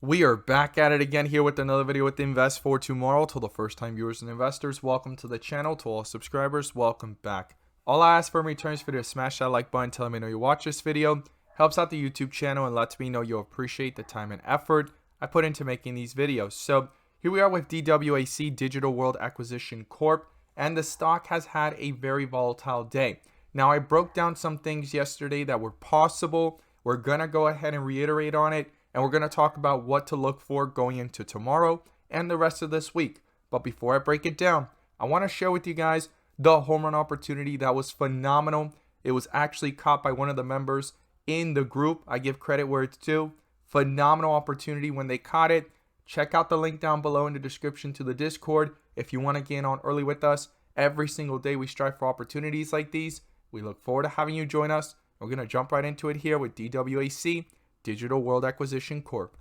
We are back at it again here with another video with Invest for Tomorrow. To the first time viewers and investors, welcome to the channel. To all subscribers, welcome back. All I ask for in return is for you to smash that like button, telling me know you watch this video. Helps out the YouTube channel and lets me know you appreciate the time and effort I put into making these videos. So here we are with DWAC, Digital World Acquisition Corp, and the stock has had a very volatile day. Now I broke down some things yesterday that were possible. We're gonna go ahead and reiterate on it. And we're going to talk about what to look for going into tomorrow and the rest of this week. But before I break it down, I want to share with you guys the home run opportunity that was phenomenal. It was actually caught by one of the members in the group. I give credit where it's due. Phenomenal opportunity when they caught it. Check out the link down below in the description to the Discord if you want to get on early with us. Every single day we strive for opportunities like these. We look forward to having you join us. We're going to jump right into it here with DWAC, Digital World Acquisition Corp.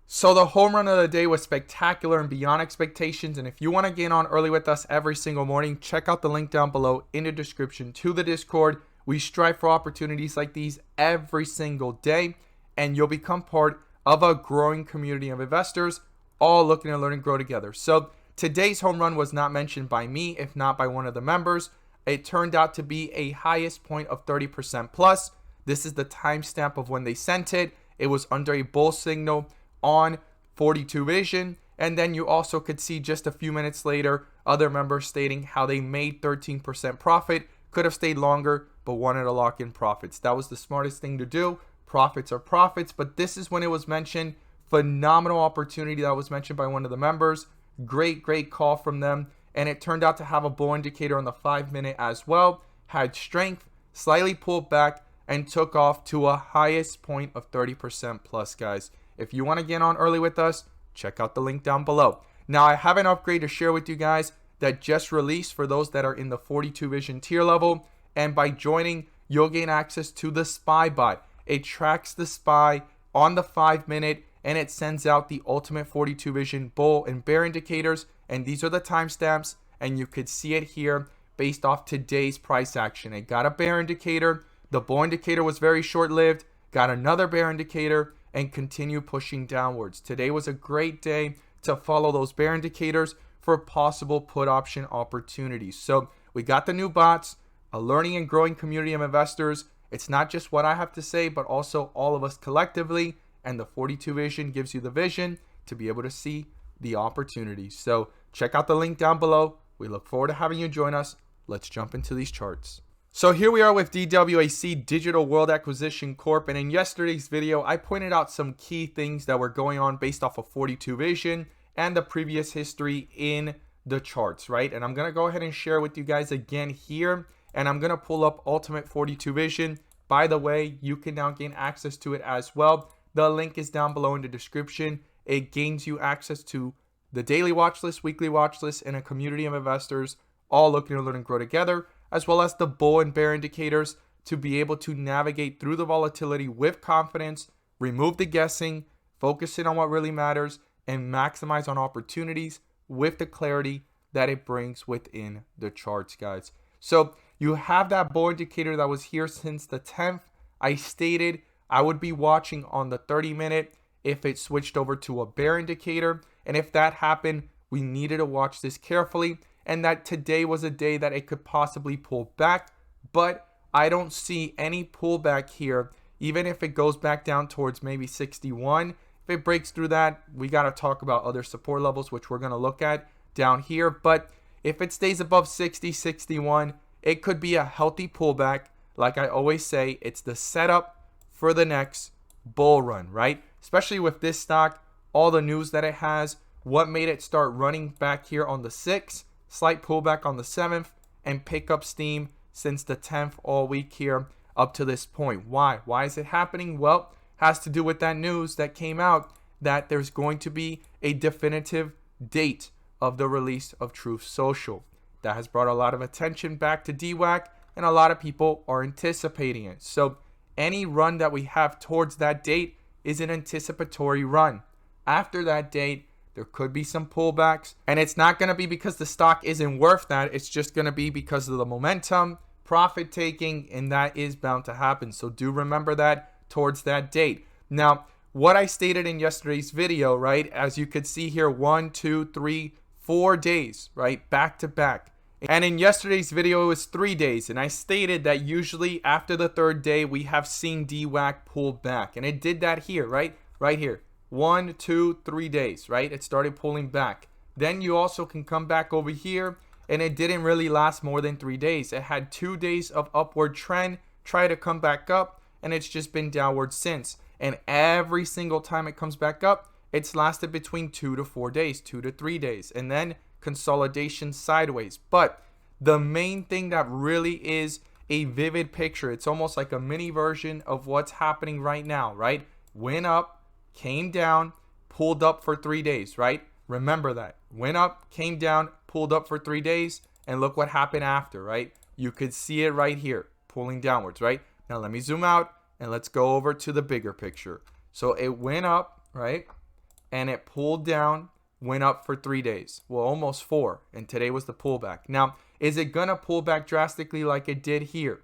So the home run of the day was spectacular and beyond expectations. And if you want to get on early with us every single morning, check out the link down below in the description to the Discord. We strive for opportunities like these every single day, and you'll become part of a growing community of investors, all looking to learn and grow together. So today's home run was not mentioned by me, if not by one of the members. It turned out to be a highest point of 30% plus. This is the timestamp of when they sent it. It was under a bull signal on 42 Vision. And then you also could see just a few minutes later, other members stating how they made 13% profit, could have stayed longer, but wanted to lock in profits. That was the smartest thing to do. Profits are profits, but this is when it was mentioned. Phenomenal opportunity that was mentioned by one of the members. Great call from them. And it turned out to have a bull indicator on the 5-minute as well. Had strength, slightly pulled back, and took off to a highest point of 30% plus, guys. If you want to get on early with us, check out the link down below. Now, I have an upgrade to share with you guys that just released for those that are in the 42 Vision tier level. And by joining, you'll gain access to the SPY bot. It tracks the SPY on the 5-minute, and it sends out the ultimate 42 Vision bull and bear indicators. And these are the timestamps, and you could see it here based off today's price action. It got a bear indicator. The bull indicator was very short-lived, got another bear indicator, and continued pushing downwards. Today was a great day to follow those bear indicators for possible put option opportunities. So we got the new bots, a learning and growing community of investors. It's not just what I have to say, but also all of us collectively. And the 42 Vision gives you the vision to be able to see the opportunities. So check out the link down below. We look forward to having you join us. Let's jump into these charts. So here we are with DWAC, Digital World Acquisition Corp. And in yesterday's video, I pointed out some key things that were going on based off of 42 Vision and the previous history in the charts, right? And I'm going to go ahead and share with you guys again here. And I'm going to pull up Ultimate 42 Vision. By the way, you can now gain access to it as well. The link is down below in the description. It gains you access to the daily watch list, weekly watch list, and a community of investors all looking to learn and grow together, as well as the bull and bear indicators to be able to navigate through the volatility with confidence, remove the guessing, focus in on what really matters, and maximize on opportunities with the clarity that it brings within the charts, guys. So you have that bull indicator that was here since the 10th. I stated I would be watching on the 30-minute if it switched over to a bear indicator. And if that happened, we needed to watch this carefully. And that today was a day that it could possibly pull back, but I don't see any pullback here. Even if it goes back down towards maybe 61, if it breaks through that, we got to talk about other support levels, which we're going to look at down here. But if it stays above 60, 61, it could be a healthy pullback. Like I always say, it's the setup for the next bull run, right? Especially with this stock, all the news that it has, what made it start running back here on the 6th. Slight pullback on the 7th, and pick up steam since the 10th all week here up to this point. Why? Why is it happening? Well, has to do with that news that came out that there's going to be a definitive date of the release of Truth Social. That has brought a lot of attention back to DWAC, and a lot of people are anticipating it. So any run that we have towards that date is an anticipatory run. After that date, there could be some pullbacks, and it's not going to be because the stock isn't worth that. It's just going to be because of the momentum, profit taking, and that is bound to happen. So do remember that towards that date. Now, what I stated in yesterday's video, right? As you could see here, 1, 2, 3, 4 days, right? Back to back. And in yesterday's video, it was 3 days. And I stated that usually after the third day, we have seen DWAC pull back. And it did that here, right? Right here. 1, 2, 3 days, right? It started pulling back. Then you also can come back over here, and it didn't really last more than 3 days. It had 2 days of upward trend, try to come back up, and it's just been downward since. And every single time it comes back up, it's lasted between 2 to 4 days, 2 to 3 days, and then consolidation sideways. But the main thing that really is a vivid picture, it's almost like a mini version of what's happening right now, right? Went up, came down, pulled up for 3 days, right? Remember that. Went up, came down, pulled up for 3 days, and look what happened after, right? You could see it right here, pulling downwards, right? Now let me zoom out and let's go over to the bigger picture. So it went up, right? And it pulled down, went up for 3 days. Well, almost 4. And today was the pullback. Now, is it going to pull back drastically like it did here?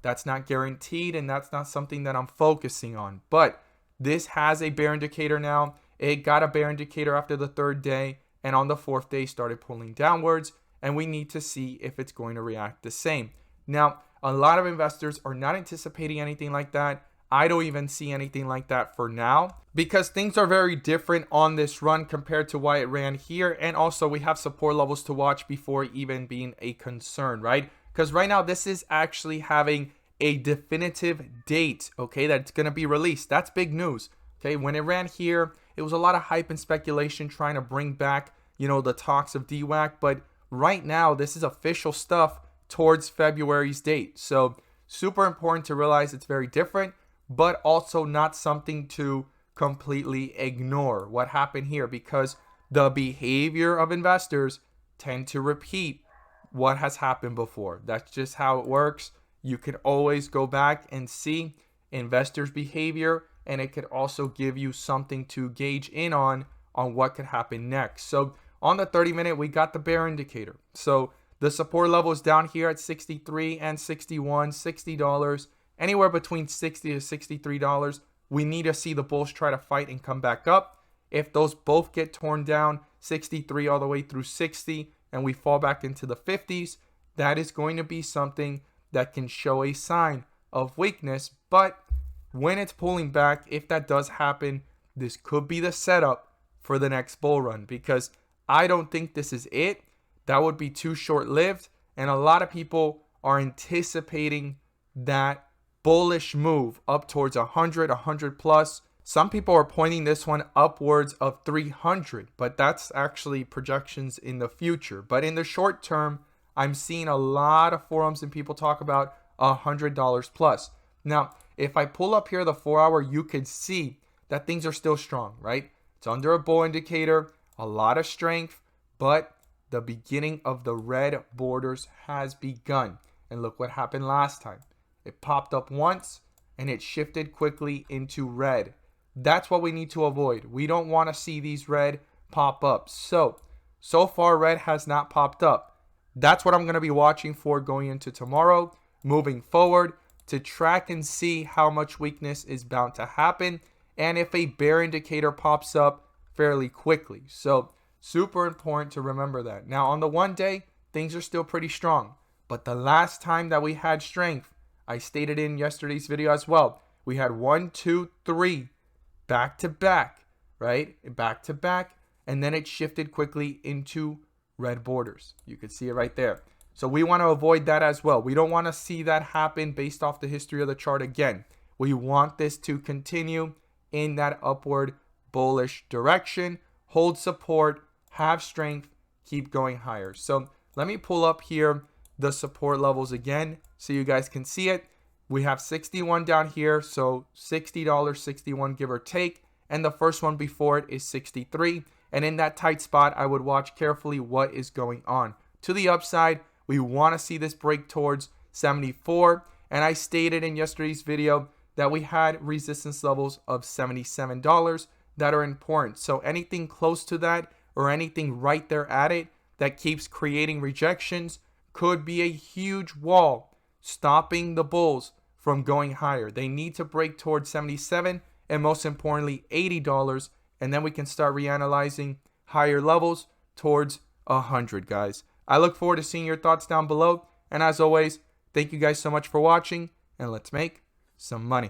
That's not guaranteed, and that's not something that I'm focusing on. But this has a bear indicator now. It got a bear indicator after the third day, and on the fourth day started pulling downwards, and we need to see if it's going to react the same. Now, a lot of investors are not anticipating anything like that. I don't even see anything like that for now because things are very different on this run compared to why it ran here. And also we have support levels to watch before even being a concern, right? Because right now this is actually having a definitive date, okay, that's going to be released. That's big news. Okay, when it ran here, it was a lot of hype and speculation trying to bring back, the talks of DWAC. But right now, this is official stuff towards February's date. So super important to realize it's very different, but also not something to completely ignore what happened here because the behavior of investors tend to repeat what has happened before. That's just how it works. You can always go back and see investors' behavior, and it could also give you something to gauge in on what could happen next. So on the 30-minute, we got the bear indicator. So the support level is down here at 63 and 61, $60, anywhere between $60 to $63. We need to see the bulls try to fight and come back up. If those both get torn down, 63 all the way through 60, and we fall back into the 50s, that is going to be something that can show a sign of weakness. But when it's pulling back, if that does happen, this could be the setup for the next bull run because I don't think this is it. That would be too short-lived, and a lot of people are anticipating that bullish move up towards 100 plus. Some people are pointing this one upwards of 300, but that's actually projections in the future. But in the short term, I'm seeing a lot of forums and people talk about $100 plus. Now, if I pull up here the 4-hour, you could see that things are still strong, right? It's under a bull indicator, a lot of strength, but the beginning of the red borders has begun. And look what happened last time. It popped up once and it shifted quickly into red. That's what we need to avoid. We don't want to see these red pop up. So far red has not popped up. That's what I'm going to be watching for going into tomorrow, moving forward, to track and see how much weakness is bound to happen and if a bear indicator pops up fairly quickly. So super important to remember that. Now on the 1 day, things are still pretty strong. But the last time that we had strength, I stated in yesterday's video as well, we had 1, 2, 3 back to back, right? Back to back. And then it shifted quickly into red borders. You could see it right there. So we want to avoid that as well. We don't want to see that happen based off the history of the chart again. We want this to continue in that upward bullish direction, hold support, have strength, keep going higher. So let me pull up here the support levels again so you guys can see it. We have 61 down here, so $60, 61 give or take, and the first one before it is 63. And in that tight spot, I would watch carefully what is going on. To the upside, we want to see this break towards 74, and I stated in yesterday's video that we had resistance levels of $77 that are important. So anything close to that or anything right there at it that keeps creating rejections could be a huge wall stopping the bulls from going higher. They need to break towards 77 and most importantly $80, and then we can start reanalyzing higher levels towards 100, guys. I look forward to seeing your thoughts down below, and as always, thank you guys so much for watching, and let's make some money.